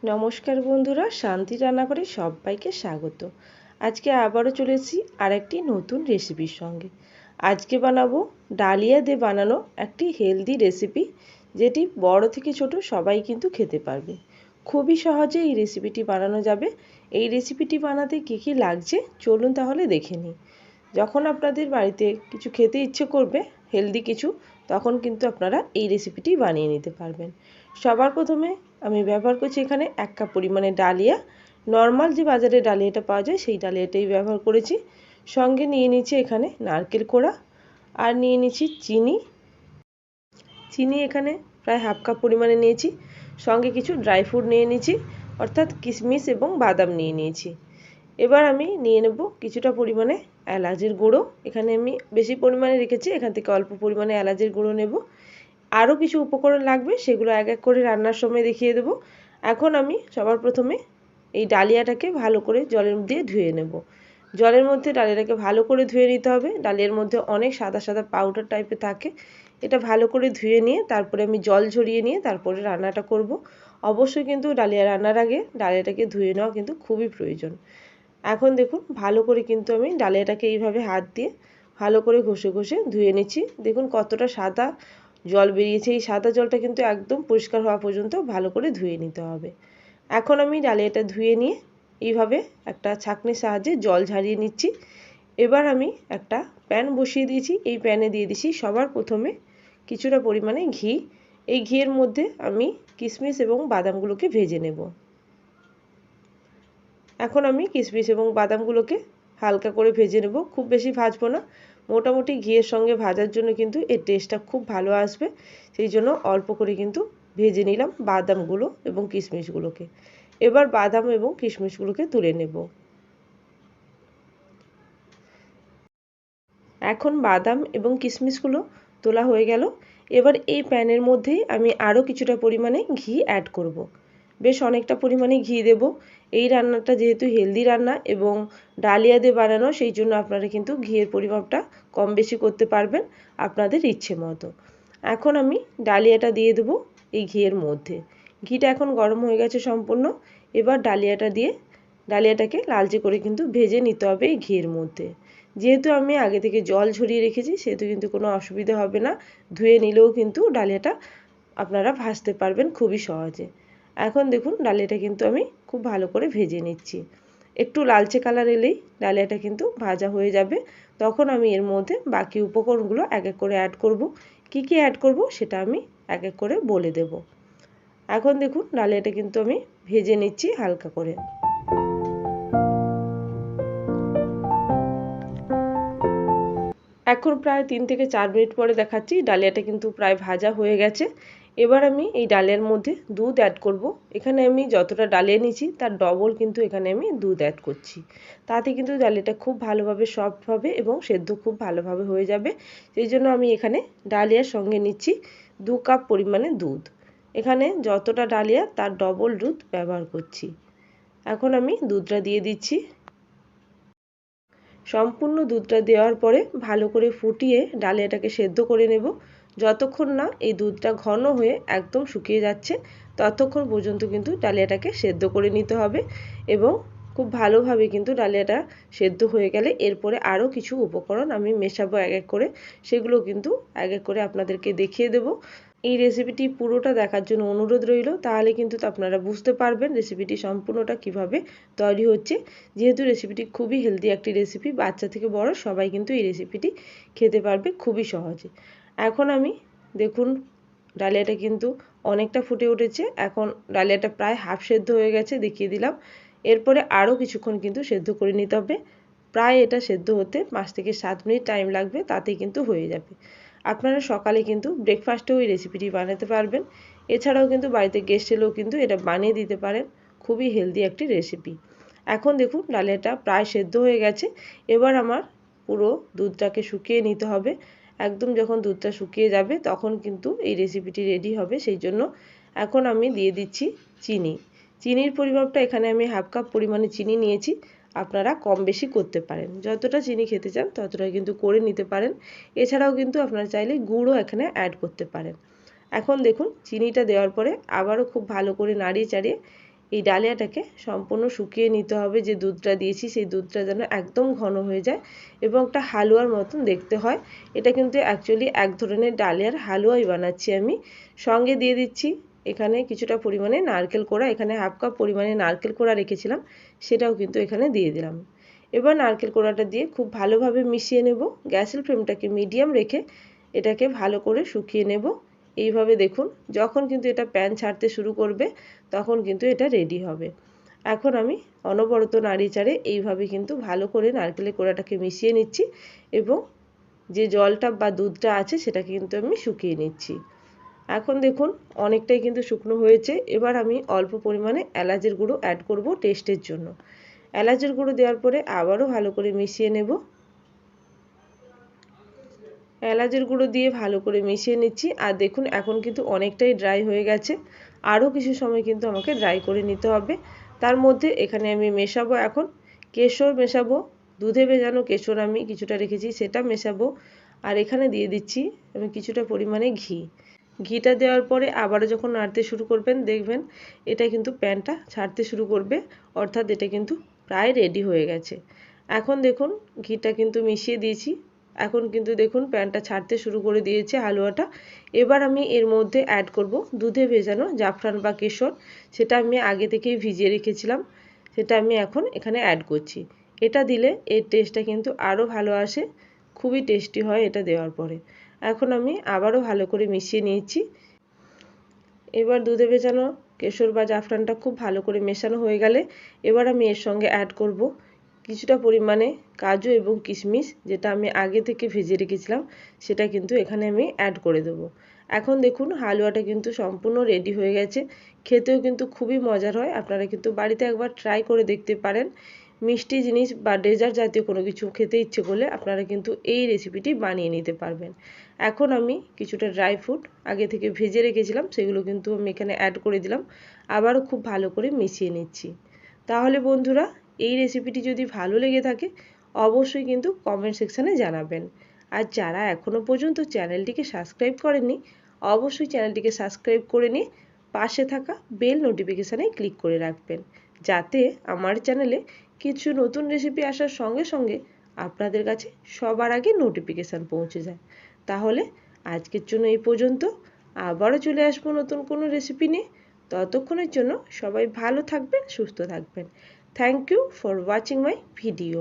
নমস্কার বন্ধুরা, শান্তি রান্নাঘরে সবাইকে স্বাগত। আজকে আবারও চলে এসেছি আরেকটি নতুন রেসিপির সঙ্গে। আজকে বানাবো ডালিয়া দিয়ে বানানো একটি হেলদি রেসিপি, যেটি বড় থেকে ছোট সবাই কিন্তু খেতে পারবে। খুবই সহজে এই রেসিপিটি বানানো যাবে। এই রেসিপিটি বানাতে কী কী লাগছে চলুন তাহলে দেখে নিই। যখন আপনাদের বাড়িতে কিছু খেতে ইচ্ছে করবে হেলদি কিছু, তখন কিন্তু আপনারা এই রেসিপিটি বানিয়ে নিতে পারবেন। সবার প্রথমে আমি ব্যবহার করছি এখানে 1 কাপ পরিমাণে ডালিয়া। নর্মাল যে বাজারে ডালিয়াটা পাওয়া যায় সেই ডালিয়াটাই ব্যবহার করেছি। সঙ্গে নিয়ে নিচ্ছি এখানে নারকেল কোড়া, আর নিয়ে নিচ্ছি চিনি এখানে প্রায় 1/2 কাপ পরিমাণে নিয়েছি। সঙ্গে কিছু ড্রাই ফ্রুট নিয়ে নিয়েছি, অর্থাৎ কিশমিশ এবং বাদাম নিয়ে নিয়েছি। এবার আমি নিয়ে নেব কিছুটা পরিমাণে এলাচের গুঁড়ো। এখানে আমি বেশি পরিমাণে রেখেছি, এখান থেকে অল্প পরিমাণে এলাচের গুঁড়ো নেব। আরও কিছু উপকরণ লাগবে, সেগুলো এক এক করে রান্নার সময় দেখিয়ে দেব। এখন আমি সবার প্রথমে এই ডালিয়াটাকে ভালো করে জলের দিয়ে ধুয়ে নেব। জলের মধ্যে ডালিয়াটাকে ভালো করে ধুয়ে নিতে হবে। ডালিয়ার মধ্যে অনেক সাদা সাদা পাউডার টাইপের থাকে। এটা ভালো করে ধুয়ে নিয়ে তারপরে আমি জল ঝরিয়ে নিয়ে তারপরে রান্নাটা করব। অবশ্যই কিন্তু ডালিয়া রান্নার আগে ডালিয়াটাকে ধুয়ে নেওয়া কিন্তু খুবই প্রয়োজন। এখন দেখুন ভালো করে কিন্তু আমি ডালিয়াটাকে এইভাবে হাত দিয়ে ভালো করে ঘষে ঘষে ধুয়ে নিচ্ছি। দেখুন কতটা সাদা জল বেরিয়েছে। এই সাদা জলটা কিন্তু একদম পরিষ্কার হওয়া পর্যন্ত ভালো করে ধুয়ে নিতে হবে। এখন আমি ডালিয়াটা ধুয়ে নিয়ে এইভাবে একটা ছাঁকনির সাহায্যে জল ঝরিয়ে নিচ্ছি। এবার আমি একটা প্যান বসিয়ে দিয়েছি। এই প্যানে দিয়ে দিচ্ছি সবার প্রথমে কিছুটা পরিমাণে ঘি। এই ঘিয়ের মধ্যে আমি কিশমিশ এবং বাদামগুলোকে ভেজে নেব। এখন আমি কিশমিশ এবং বাদামগুলোকে হালকা করে ভেজে নেব, খুব বেশি ভাজবো না। মোটামুটি ঘিয়ের সঙ্গে ভাজার জন্য কিন্তু এর টেস্টটা খুব ভালো আসবে, সেই জন্য অল্প করে কিন্তু ভেজে নিলাম বাদামগুলো এবং কিশমিশগুলোকে। এবার বাদাম এবং কিশমিশগুলোকে তুলে নেব। এখন বাদাম এবং কিশমিশগুলো তোলা হয়ে গেল। এবার এই প্যানের মধ্যেই আমি আরও কিছুটা পরিমাণে ঘি অ্যাড করব। বেশ অনেকটা পরিমাণে ঘি দেব। এই রান্নাটা যেহেতু হেলদি রান্না এবং ডালিয়া দিয়ে বানানো, সেই জন্য আপনারা কিন্তু ঘিয়ের পরিমাপটা কম বেশি করতে পারবেন আপনাদের ইচ্ছে মতো। এখন আমি ডালিয়াটা দিয়ে দেবো এই ঘিয়ের মধ্যে। ঘিটা এখন গরম হয়ে গেছে সম্পূর্ণ। এবার ডালিয়াটা দিয়ে ডালিয়াটাকে লালচে করে কিন্তু ভেজে নিতে হবে এই ঘিয়ের মধ্যে। যেহেতু আমি আগে থেকে জল ঝরিয়ে রেখেছি, সেহেতু কিন্তু কোনো অসুবিধা হবে না। ধুয়ে নিলেও কিন্তু ডালিয়াটা আপনারা ভাজতে পারবেন খুবই সহজে। এখন দেখুন ডালিয়াটা কিন্তু আমি খুব ভালো করে ভেজে নিচ্ছি। একটু লালচে কালার এলেই ডালিয়াটা কিন্তু ভাজা হয়ে যাবে। তখন আমি এর মধ্যে বাকি উপকরণগুলো এক এক করে অ্যাড করব। কি কি অ্যাড করব সেটা আমি এক এক করে বলে দেব। এখন দেখুন ডালিয়াটা কিন্তু আমি ভেজে নিচ্ছি হালকা করে। এখন প্রায় 3 থেকে 4 মিনিট পরে দেখাচ্ছি ডালিয়াটা কিন্তু প্রায় ভাজা হয়ে গেছে। এবার আমি এই ডালিয়ার মধ্যে দুধ অ্যাড করব। এখানে আমি যতটা ডালিয়া নিয়েছি তার ডবল কিন্তু এখানে আমি দুধ অ্যাড করছি। তাতে কিন্তু ডালিয়াটা খুব ভালোভাবে সফট হবে এবং সেদ্ধ খুব ভালোভাবে হয়ে যাবে। সেই জন্য আমি এখানে ডালিয়ার সঙ্গে নিচ্ছি 2 কাপ পরিমাণে দুধ। এখানে যতটা ডালিয়া তার ডবল দুধ ব্যবহার করছি। এখন আমি দুধটা দিয়ে দিচ্ছি। সম্পূর্ণ দুধটা দেওয়ার পরে ভালো করে ফুটিয়ে ডালিয়াটাকে সেদ্ধ করে নেব। যতক্ষণ না এই দুধটা ঘন হয়ে একদম শুকিয়ে যাচ্ছে, ততক্ষণ পর্যন্ত কিন্তু ডালিয়াটাকে সেদ্ধ করে নিতে হবে। এবং খুব ভালোভাবে কিন্তু ডালিয়াটা সেদ্ধ হয়ে গেলে এরপরে আরও কিছু উপকরণ আমি মেশাবো এক এক করে, সেগুলো কিন্তু এক এক করে আপনাদেরকে দেখিয়ে দেব। এই রেসিপিটি পুরোটা দেখার জন্য অনুরোধ রইল, তাহলে কিন্তু আপনারা বুঝতে পারবেন রেসিপিটি সম্পূর্ণটা কিভাবে তৈরি হচ্ছে। যেহেতু রেসিপিটি খুবই হেলদি একটি রেসিপি, বাচ্চা থেকে বড় সবাই কিন্তু এই রেসিপিটি খেতে পারবে খুবই সহজে। এখন আমি দেখুন ডালিয়াটা কিন্তু অনেকটা ফুটে উঠেছে। এখন ডালিয়াটা প্রায় হাফ সেদ্ধ হয়ে গেছে, দেখিয়ে দিলাম। এরপরে আরও কিছুক্ষণ কিন্তু সেদ্ধ করে নিতে হবে। প্রায় এটা সেদ্ধ হতে 5 থেকে 7 মিনিট টাইম লাগবে, তাতেই কিন্তু হয়ে যাবে। আপনারা সকালে কিন্তু ব্রেকফাস্টেও এই রেসিপিটি বানাতে পারবেন। এছাড়াও কিন্তু বাড়িতে গেস্ট এলেও কিন্তু এটা বানিয়ে দিতে পারেন। খুবই হেলদি একটি রেসিপি। এখন দেখুন ডালিয়াটা প্রায় সেদ্ধ হয়ে গেছে। এবার আমার পুরো দুধটাকে শুকিয়ে নিতে হবে। একদম যখন দুধটা শুকিয়ে যাবে তখন কিন্তু এই রেসিপিটি রেডি হবে। সেই জন্য এখন আমি দিয়ে দিচ্ছি চিনি। চিনির পরিমাপটা এখানে আমি 1/2 কাপ পরিমাণে চিনি নিয়েছি। আপনারা কম বেশি করতে পারেন, যতটা চিনি খেতে চান ততটা কিন্তু করে নিতে পারেন। এছাড়াও কিন্তু আপনারা চাইলে গুড়ও এখানে অ্যাড করতে পারেন। এখন দেখুন চিনিটা দেওয়ার পরে আবারও খুব ভালো করে নাড়িয়ে চাড়িয়ে এই ডালিয়াটাকে সম্পূর্ণ শুকিয়ে নিতে হবে। যে দুধটা দিয়েছি সেই দুধটা যেন একদম ঘন হয়ে যায় এবং একটা হালুয়ার মতন দেখতে হয়। এটা কিন্তু অ্যাকচুয়ালি এক ধরনের ডালিয়ার হালুয়াই বানাচ্ছি আমি। সঙ্গে দিয়ে দিচ্ছি এখানে কিছুটা পরিমাণে নারকেল কোড়া। এখানে হাফ কাপ পরিমাণে নারকেল কোড়া রেখেছিলাম, সেটাও কিন্তু এখানে দিয়ে দিলাম। এবার নারকেল কোড়াটা দিয়ে খুব ভালোভাবে মিশিয়ে নেব। গ্যাসের ফ্লেমটাকে মিডিয়াম রেখে এটাকে ভালো করে শুকিয়ে নেব। এইভাবে দেখুন, যখন কিন্তু এটা প্যান ছাড়তে শুরু করবে তখন কিন্তু এটা রেডি হবে। এখন আমি অনবরত নাড়িচাড়ে এইভাবে কিন্তু ভালো করে নারকেলের কোড়াটাকে মিশিয়ে নিচ্ছি এবং যে জলটা বা দুধটা আছে সেটাকে কিন্তু আমি শুকিয়ে নিচ্ছি। এখন দেখুন অনেকটাই কিন্তু শুকনো হয়েছে। এবার আমি অল্প পরিমাণে এলাচের গুঁড়ো অ্যাড করব টেস্টের জন্য। এলাচের গুঁড়ো দেওয়ার পরে আবারও ভালো করে মিশিয়ে নেব। এলাচের গুঁড়ো দিয়ে ভালো করে মিশিয়ে নিচ্ছি। আর দেখুন এখন কিন্তু অনেকটাই ড্রাই হয়ে গেছে, আরও কিছু সময় কিন্তু আমাকে ড্রাই করে নিতে হবে। তার মধ্যে এখানে আমি মেশাবো এখন কেশর মেশাবো। দুধে ভেজানো কেশর আমি কিছুটা রেখেছি, সেটা মেশাবো। আর এখানে দিয়ে দিচ্ছি আমি কিছুটা পরিমাণে ঘি। ঘিটা দেওয়ার পরে আবারও যখন নাড়তে শুরু করবেন দেখবেন এটা কিন্তু প্যানটা ছাড়তে শুরু করবে, অর্থাৎ এটা কিন্তু প্রায় রেডি হয়ে গেছে। এখন দেখুন ঘিটা কিন্তু মিশিয়ে দিয়েছি, এখন কিন্তু দেখুন প্যানটা ছাড়তে শুরু করে দিয়েছে হালুয়াটা। এবার আমি এর মধ্যে অ্যাড করব দুধে ভেজানো জাফরান বা কেশর। সেটা আমি আগে থেকেই ভিজিয়ে রেখেছিলাম, সেটা আমি এখন এখানে অ্যাড করছি। এটা দিলে এর টেস্টটা কিন্তু আরও ভালো আসে, খুবই টেস্টি হয় এটা দেওয়ার পরে। এখন আমি আবারও ভালো করে মিশিয়ে নিয়েছি। এবার দুধে ভেজানো কেশর বা জাফরানটা খুব ভালো করে মেশানো হয়ে গেলে এবার আমি এর সঙ্গে অ্যাড করব কিছুটা পরিমাণে কাজু এবং কিশমিশ, যেটা আমি আগে থেকে ভেজে রেখেছিলাম, সেটা কিন্তু এখানে আমি অ্যাড করে দেব। এখন দেখুন হালুয়াটা কিন্তু সম্পূর্ণ রেডি হয়ে গেছে। খেতেও কিন্তু খুবই মজার হয়, আপনারা কিন্তু বাড়িতে একবার ট্রাই করে দেখতে পারেন। মিষ্টি জিনিস বা ডেজার্ট জাতীয় কোনো কিছু খেতে ইচ্ছে করলে আপনারা কিন্তু এই রেসিপিটি বানিয়ে নিতে পারবেন। এখন আমি কিছুটা ড্রাই ফ্রুট আগে থেকে ভেজে রেখেছিলাম, সেগুলো কিন্তু আমি এখানে অ্যাড করে দিলাম। আবারও খুব ভালো করে মিশিয়ে নিচ্ছি। তাহলে বন্ধুরা এই রেসিপিটি যদি ভালো লেগে থাকে অবশ্যই কিন্তু কমেন্ট সেকশানে জানাবেন। আর যারা এখনও পর্যন্ত চ্যানেলটিকে সাবস্ক্রাইব করেননি অবশ্যই চ্যানেলটিকে সাবস্ক্রাইব করে নিয়ে পাশে থাকা বেল নোটিফিকেশানে ক্লিক করে রাখবেন, যাতে আমার চ্যানেলে কিছু নতুন রেসিপি আসার সঙ্গে সঙ্গে আপনাদের কাছে সবার আগে নোটিফিকেশান পৌঁছে যায়। তাহলে আজকের জন্য এই পর্যন্ত, আবারও চলে আসবো নতুন কোনো রেসিপি নিয়ে। ততক্ষণের জন্য সবাই ভালো থাকবেন, সুস্থ থাকবেন। Thank you for watching my video.